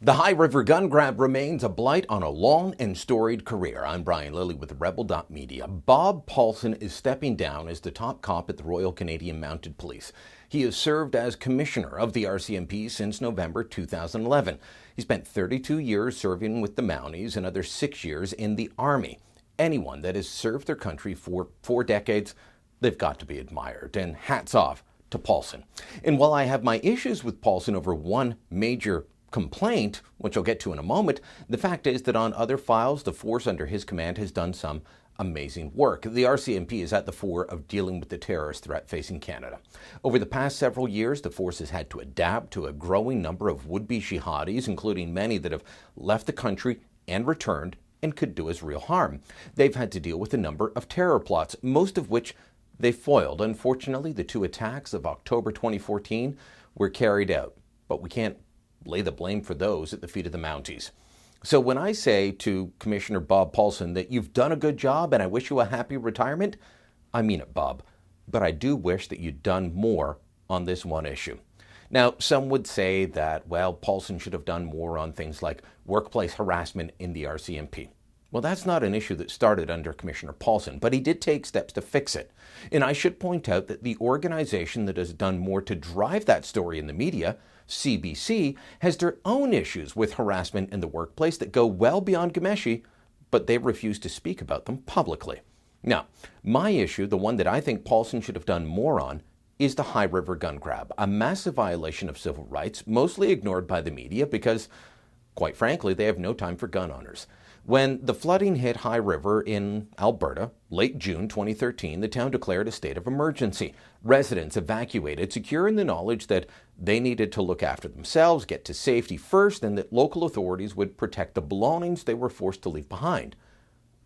The High River gun grab remains a blight on a long and storied career. I'm Brian Lilly with Rebel.media. Bob Paulson is stepping down as the top cop at the Royal Canadian Mounted Police. He has served as commissioner of the RCMP since November 2011. He spent 32 years serving with the Mounties, another 6 years in the Army. Anyone that has served their country for 4 decades, they've got to be admired, and hats off to Paulson. And while I have my issues with Paulson over one major complaint, which I'll get to in a moment, the fact is that on other files, the force under his command has done some amazing work. The RCMP is at the fore of dealing with the terrorist threat facing Canada. Over the past several years, the force has had to adapt to a growing number of would-be jihadis, including many that have left the country and returned and could do us real harm. They've had to deal with a number of terror plots, most of which they foiled. Unfortunately, the 2 attacks of October 2014 were carried out, but we can't lay the blame for those at the feet of the Mounties. So when I say to Commissioner Bob Paulson that you've done a good job and I wish you a happy retirement, I mean it, Bob. But I do wish that you'd done more on this one issue. Now, some would say that, well, Paulson should have done more on things like workplace harassment in the RCMP. Well, that's not an issue that started under Commissioner Paulson, but he did take steps to fix it. And I should point out that the organization that has done more to drive that story in the media, CBC, has their own issues with harassment in the workplace that go well beyond Ghomeshi, but they refuse to speak about them publicly. Now, my issue, the one that I think Paulson should have done more on, is the High River gun grab, a massive violation of civil rights, mostly ignored by the media because, quite frankly, they have no time for gun owners. When the flooding hit High River in Alberta, late June 2013, the town declared a state of emergency. Residents evacuated, secure in the knowledge that they needed to look after themselves, get to safety first, and that local authorities would protect the belongings they were forced to leave behind.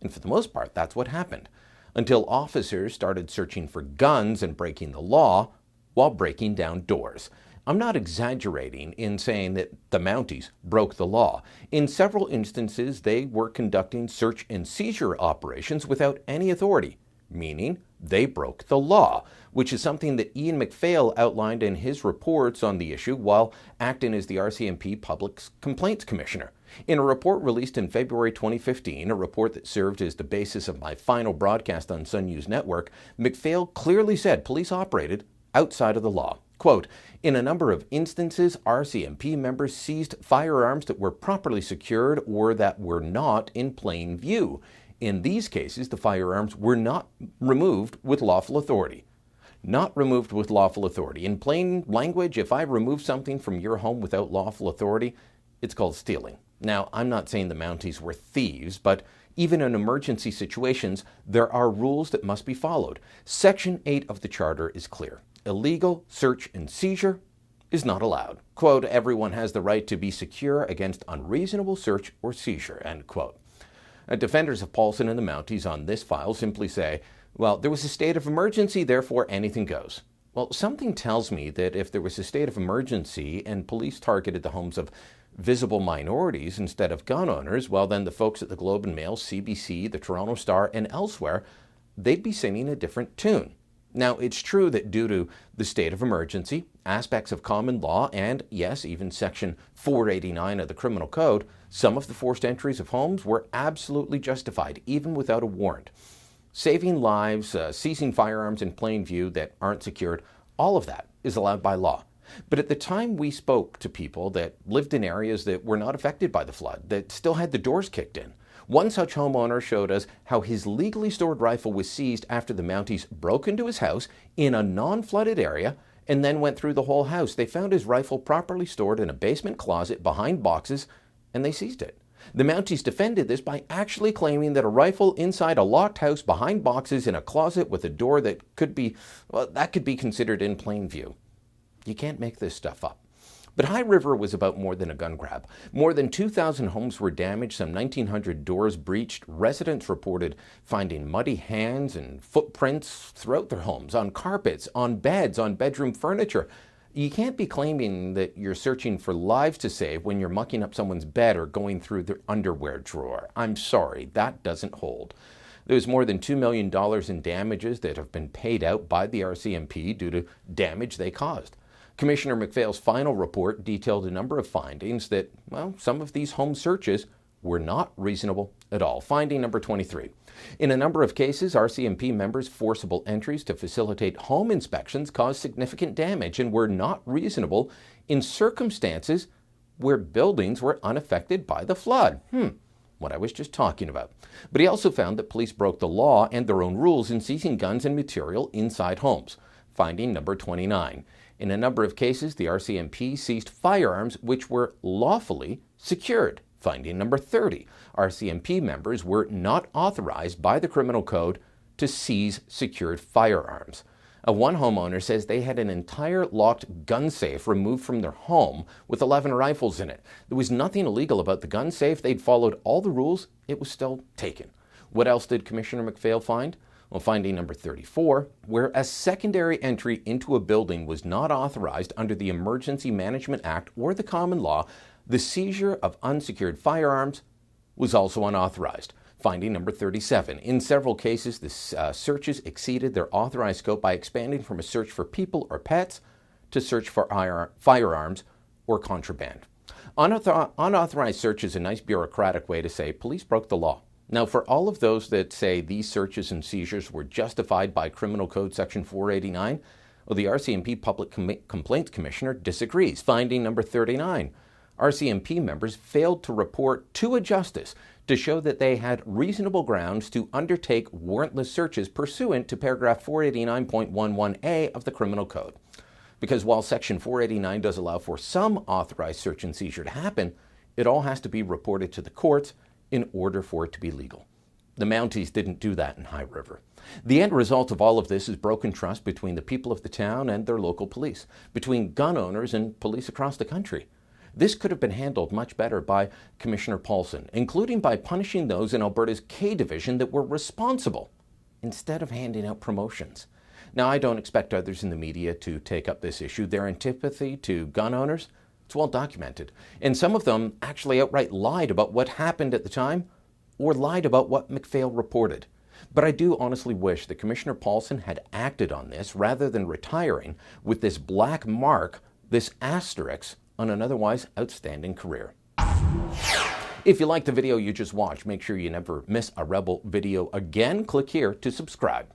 And for the most part, that's what happened, until officers started searching for guns and breaking the law while breaking down doors. I'm not exaggerating in saying that the Mounties broke the law. In several instances, they were conducting search and seizure operations without any authority, meaning they broke the law, which is something that Ian MacPhail outlined in his reports on the issue while acting as the RCMP Public Complaints Commissioner. In a report released in February 2015, a report that served as the basis of my final broadcast on Sun News Network, MacPhail clearly said police operated outside of the law. Quote, in a number of instances, RCMP members seized firearms that were properly secured or that were not in plain view. In these cases, the firearms were not removed with lawful authority. Not removed with lawful authority. In plain language, if I remove something from your home without lawful authority, it's called stealing. Now, I'm not saying the Mounties were thieves, but even in emergency situations, there are rules that must be followed. Section 8 of the Charter is clear. Illegal search and seizure is not allowed. Quote, everyone has the right to be secure against unreasonable search or seizure, end quote. Defenders of Paulson and the Mounties on this file simply say, well, there was a state of emergency, therefore anything goes. Well, something tells me that if there was a state of emergency and police targeted the homes of visible minorities instead of gun owners, well, then the folks at the Globe and Mail, CBC, the Toronto Star, and elsewhere, they'd be singing a different tune. Now, it's true that due to the state of emergency, aspects of common law, and yes, even Section 489 of the Criminal Code, some of the forced entries of homes were absolutely justified, even without a warrant. Saving lives, seizing firearms in plain view that aren't secured, all of that is allowed by law. But at the time we spoke to people that lived in areas that were not affected by the flood, that still had the doors kicked in, one such homeowner showed us how his legally stored rifle was seized after the Mounties broke into his house in a non-flooded area and then went through the whole house. They found his rifle properly stored in a basement closet behind boxes, and they seized it. The Mounties defended this by actually claiming that a rifle inside a locked house behind boxes in a closet with a door that could be considered in plain view. You can't make this stuff up. But High River was about more than a gun grab. More than 2,000 homes were damaged, some 1,900 doors breached. Residents reported finding muddy hands and footprints throughout their homes, on carpets, on beds, on bedroom furniture. You can't be claiming that you're searching for lives to save when you're mucking up someone's bed or going through their underwear drawer. I'm sorry, that doesn't hold. There's more than $2 million in damages that have been paid out by the RCMP due to damage they caused. Commissioner MacPhail's final report detailed a number of findings that, well, some of these home searches were not reasonable at all. Finding number 23. In a number of cases, RCMP members' forcible entries to facilitate home inspections caused significant damage and were not reasonable in circumstances where buildings were unaffected by the flood. What I was just talking about. But he also found that police broke the law and their own rules in seizing guns and material inside homes. Finding number 29. In a number of cases, the RCMP seized firearms which were lawfully secured. Finding number 30. RCMP members were not authorized by the criminal code to seize secured firearms. One homeowner says they had an entire locked gun safe removed from their home with 11 rifles in it. There was nothing illegal about the gun safe. They'd followed all the rules. It was still taken. What else did Commissioner MacPhail find? Well, finding number 34, where a secondary entry into a building was not authorized under the Emergency Management Act or the common law, the seizure of unsecured firearms was also unauthorized. Finding number 37. In several cases, the searches exceeded their authorized scope by expanding from a search for people or pets to search for firearms or contraband. Unauthorized search is a nice bureaucratic way to say police broke the law. Now, for all of those that say these searches and seizures were justified by Criminal Code Section 489, well, the RCMP Public Complaints Commissioner disagrees. Finding number 39. RCMP members failed to report to a justice to show that they had reasonable grounds to undertake warrantless searches pursuant to paragraph 489.11a of the Criminal Code. Because while Section 489 does allow for some authorized search and seizure to happen, it all has to be reported to the courts in order for it to be legal. The Mounties didn't do that in High River. The end result of all of this is broken trust between the people of the town and their local police, between gun owners and police across the country. This could have been handled much better by Commissioner Paulson, including by punishing those in Alberta's K Division that were responsible, instead of handing out promotions. Now, I don't expect others in the media to take up this issue. Their antipathy to gun owners, it's well documented. And some of them actually outright lied about what happened at the time or lied about what MacPhail reported. But I do honestly wish that Commissioner Paulson had acted on this rather than retiring with this black mark, this asterisk, on an otherwise outstanding career. If you liked the video you just watched, make sure you never miss a Rebel video again. Click here to subscribe.